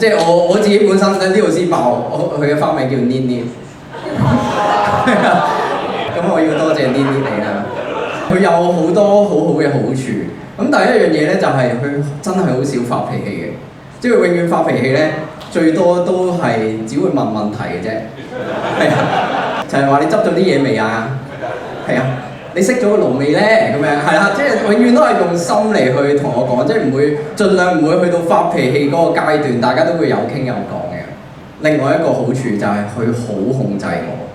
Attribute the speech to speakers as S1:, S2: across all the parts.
S1: 即係我自己本身呢度先爆，佢嘅花名叫 Nini。咁我要多謝 Nini 你啦。佢有好多好好嘅好處。咁第一樣嘢咧就係佢真係好少發脾氣嘅，即係佢永遠發脾氣咧，最多都係只會問問題嘅啫。係啊，就係話你執咗啲嘢未啊？係啊。你熄咗個爐未咧？咁樣係啦，即係永遠都係用心嚟去同我講，即係唔會盡量唔會去到發脾氣嗰個階段，大家都會有傾有講嘅。另外一個好處就係佢好控制我。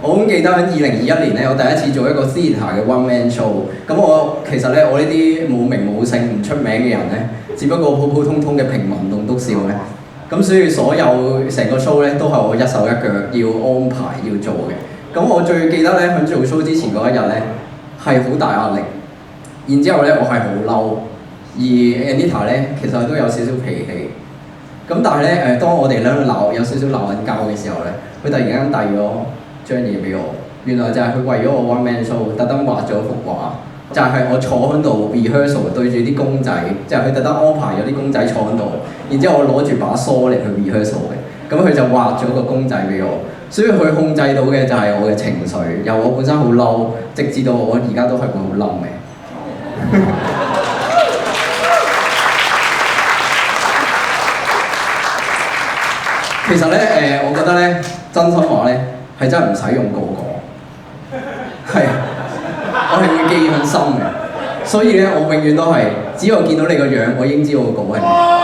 S1: 我好記得喺2021年咧，我第一次做一個 theatre 嘅 one man show。咁我其實咧，我呢啲冇名冇姓唔出名嘅人咧，只不過普普通通嘅平民棟篤笑咧。咁所以所有成個 show 咧，都係我一手一腳要安排要做嘅。咁我最記得咧，喺做 show 之前嗰一日咧，係好大壓力。然之後咧，我係好嬲，而 Anita 咧其實都有少少脾氣。咁但係咧當我哋喺度鬧有少少鬧緊交嘅時候咧，佢突然間遞咗張嘢俾我。原來就係佢為咗我 one man show 特登畫咗幅畫，就係我坐喺度 rehearsal 對住啲公仔，就係佢特登安排咗啲公仔坐喺度，然之後我攞住把梳嚟去 rehearsal 嘅。咁佢就畫咗個公仔俾我。所以佢控制到嘅就係我嘅情緒，由我本身好嬲，直至到我而家都係會好嬲嘅。其實咧我覺得咧，真心話咧係真係唔使用稿講，係，我係會記喺心嘅。所以咧，我永遠都係，只要見到你個樣，我已經知道個稿係咩。